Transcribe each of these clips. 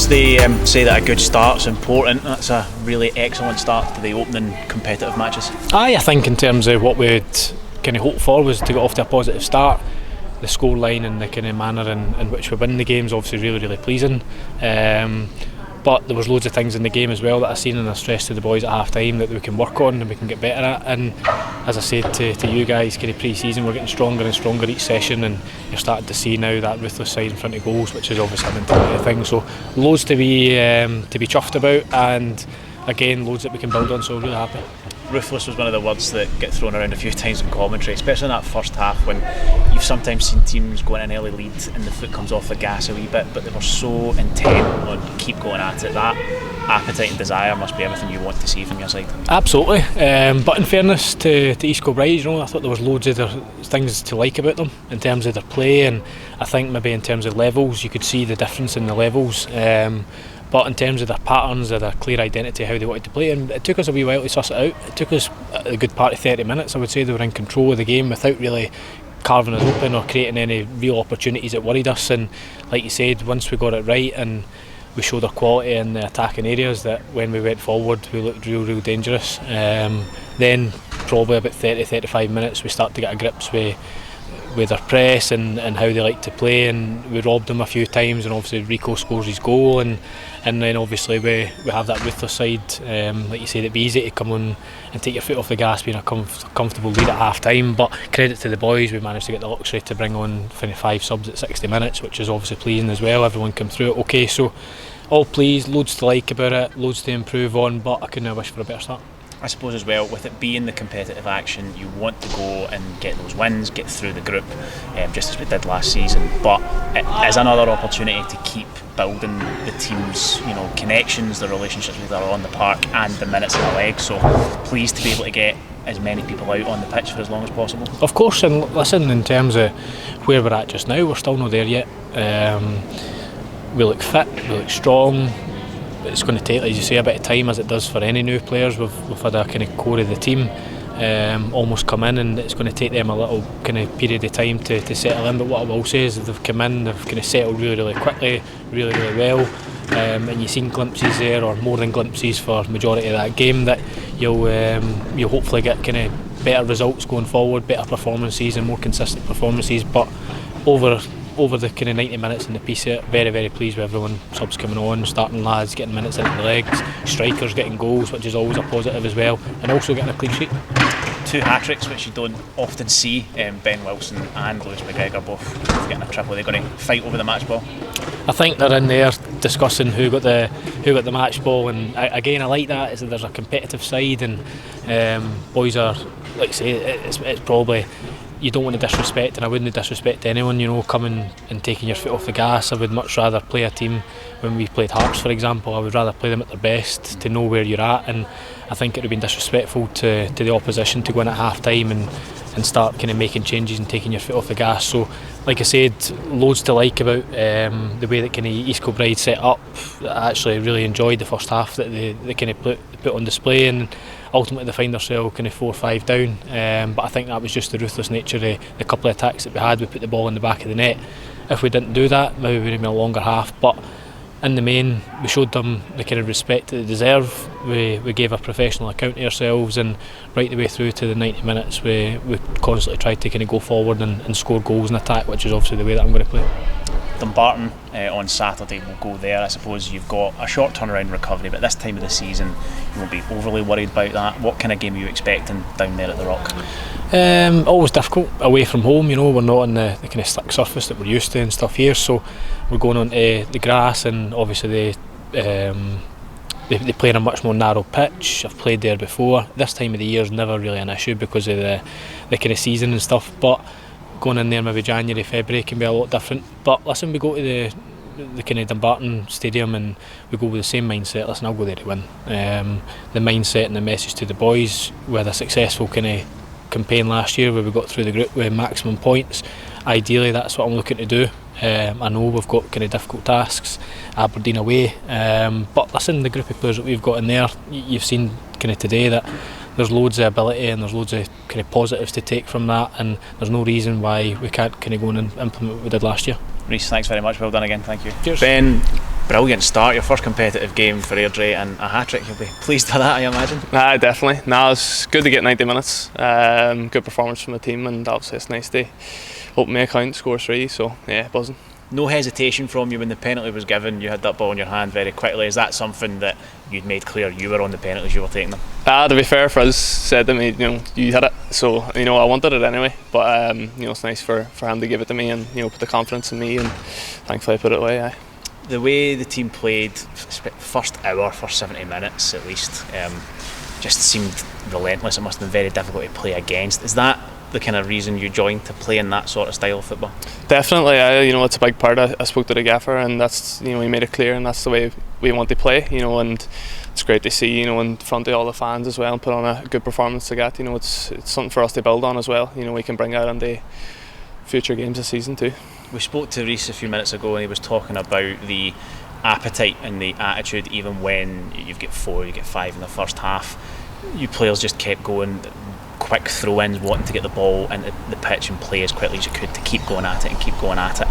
Rhys, they say that a good start's important. That's a really excellent start to the opening competitive matches. I think in terms of what we'd kind of hoped for was to get off to a positive start. The scoreline and the kind of manner in which we win the game is obviously really pleasing. But there was loads of things in the game as well that I seen, and I stressed to the boys at half time that we can work on and we can get better at. And as I said to you guys, kind of pre-season, we're getting stronger and stronger each session, and you're starting to see now that ruthless side in front of goals, which is obviously a mentality thing. So loads to be chuffed about, and again loads that we can build on. So really happy. Ruthless was one of the words that get thrown around a few times in commentary, especially in that first half when you've sometimes seen teams go in an early lead and the foot comes off the gas a wee bit, but they were so intent on keep going at it. That appetite and desire must be everything you want to see from your side. Absolutely, but in fairness to East Kilbride, I thought there was loads of their things to like about them in terms of their play, and I think maybe in terms of levels you could see the difference in the levels. But in terms of their patterns, or their clear identity, how they wanted to play, and it took us a wee while to suss it out. It took us a good part of 30 minutes, I would say. They were in control of the game without really carving us open or creating any real opportunities that worried us. And like you said, once we got it right and we showed our quality in the attacking areas, that when we went forward we looked real dangerous. Then probably about 30-35 minutes we start to get a grips with their press and how they like to play, and we robbed them a few times, and obviously Rico scores his goal, and then obviously we have that ruthless side. Like you said, it'd be easy to come on and take your foot off the gas being a comfortable lead at half time, but credit to the boys, we managed to get the luxury to bring on 5 subs at 60 minutes, which is obviously pleasing as well. Everyone came through it okay, so all pleased, loads to like about it, loads to improve on, but I couldn't have wished for a better start. I suppose as well, with it being the competitive action, you want to go and get those wins, get through the group, just as we did last season. But it is another opportunity to keep building the team's, connections, the relationships that are on the park, and the minutes in the leg. So pleased to be able to get as many people out on the pitch for as long as possible. Of course, and listen, in terms of where we're at just now, we're still not there yet. We look fit, we look strong. It's going to take, as you say, a bit of time, as it does for any new players. We've had a kind of core of the team almost come in, and it's going to take them a little kind of period of time to settle in. But what I will say is they've come in, they've kind of settled really quickly, really well, and you've seen glimpses there, or more than glimpses, for the majority of that game, that you'll hopefully get kind of better results going forward, better performances and more consistent performances. But over the kind of 90 minutes in the piece here, very pleased with everyone. Subs coming on, starting lads getting minutes into the legs, strikers getting goals, which is always a positive as well, and also getting a clean sheet. 2 hat-tricks, which you don't often see. Ben Wilson and Lewis McGregor both getting a triple. They're going to fight over the match ball. I think they're in there discussing who got the match ball, and again I like that. There's a competitive side, and boys are, like I say, it's probably, you don't want to disrespect, and I wouldn't disrespect anyone, coming and taking your foot off the gas. I would much rather play a team. When we played Hearts, for example, I would rather play them at their best, to know where you're at, and I think it would have been disrespectful to the opposition to go in at half time and start kind of making changes and taking your foot off the gas. So like I said, loads to like about the way that kind of East Kilbride set up. I actually really enjoyed the first half that they kind of put on display, and ultimately they find themselves kind of 4-5 down, but I think that was just the ruthless nature of the couple of attacks that we had. We put the ball in the back of the net. If we didn't do that, maybe we would have been a longer half, but in the main we showed them the kind of respect that they deserve. We gave a professional account to ourselves, and right the way through to the 90 minutes we constantly tried to kind of go forward and score goals and attack, which is obviously the way that I'm going to play. Dumbarton on Saturday will go there. I suppose you've got a short turnaround recovery, but this time of the season you won't be overly worried about that. What kind of game are you expecting down there at the Rock? Always difficult away from home. We're not on the kind of slick surface that we're used to and stuff here, so we're going on to the grass, and obviously they play on a much more narrow pitch. I've played there before. This time of the year is never really an issue because of the kind of season and stuff, but going in there maybe January, February can be a lot different. But listen, we go to the kind of Dumbarton Stadium and we go with the same mindset. Listen, I'll go there to win. The mindset and the message to the boys, we had a successful kind of campaign last year where we got through the group with maximum points. Ideally that's what I'm looking to do. I know we've got kind of difficult tasks, Aberdeen away, but listen, the group of players that we've got in there, you've seen kind of today that there's loads of ability and there's loads of kind of positives to take from that, and there's no reason why we can't kind of go and implement what we did last year. Rhys, thanks very much, well done again, thank you. Cheers. Ben, Brilliant start, your first competitive game for Airdrie and a hat-trick. You'll be pleased with that, I imagine. Definitely. No, it's good to get 90 minutes. Good performance from the team, and obviously it's nice to open my account, score 3, so yeah, buzzing. No hesitation from you when the penalty was given. You had that ball in your hand very quickly. Is that something that you'd made clear you were on the penalties, you were taking them? To be fair, Rhys said to me, you had it, so I wanted it anyway. But it's nice for him to give it to me and put the confidence in me, and thankfully I put it away. Aye. The way the team played, first 70 minutes at least, just seemed relentless. It must have been very difficult to play against. Is that the kind of reason you joined, to play in that sort of style of football? Definitely. It's a big part. I spoke to the gaffer, and that's he made it clear, and that's the way we want to play. And it's great to see in front of all the fans as well, and put on a good performance to get. It's something for us to build on as well. We can bring out into future games this season too. We spoke to Rhys a few minutes ago, and he was talking about the appetite and the attitude. Even when you've got 4, you get 5 in the first half, you players just kept going, quick throw-ins, wanting to get the ball into the pitch and play as quickly as you could to keep going at it and keep going at it.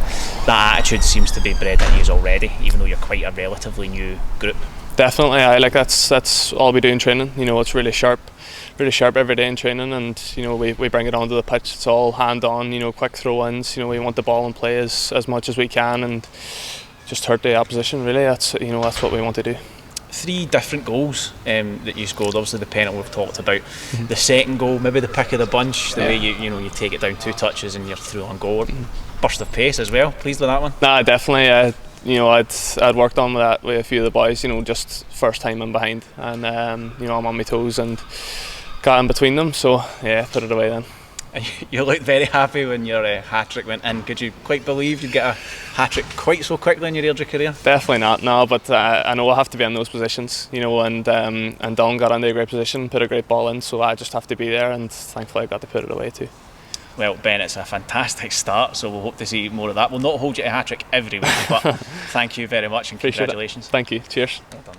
That attitude seems to be bred in you already, even though you're quite a relatively new group. Definitely, that's all we do in training. It's really sharp every day in training, and we bring it onto the pitch. It's all hand on, quick throw-ins. We want the ball in play as much as we can, and just hurt the opposition. Really, that's what we want to do. 3 different goals that you scored. Obviously the penalty we've talked about. The second goal, maybe the pick of the bunch, the way you take it down 2 touches and you're through on goal. Burst of pace as well. Pleased with that one? Definitely. I'd worked on that with a few of the boys. Just first time in behind, and I'm on my toes and got in between them. So yeah, put it away then. You looked very happy when your hat-trick went in. Could you quite believe you'd get a hat-trick quite so quickly in your Airdrie career? Definitely not, no, but I know I have to be in those positions, and Don got into a great position, put a great ball in, so I just have to be there, and thankfully I got to put it away too. Well, Ben, it's a fantastic start, so we'll hope to see more of that. We'll not hold you to a hat-trick every week, but thank you very much and congratulations. Thank you, cheers. Well done.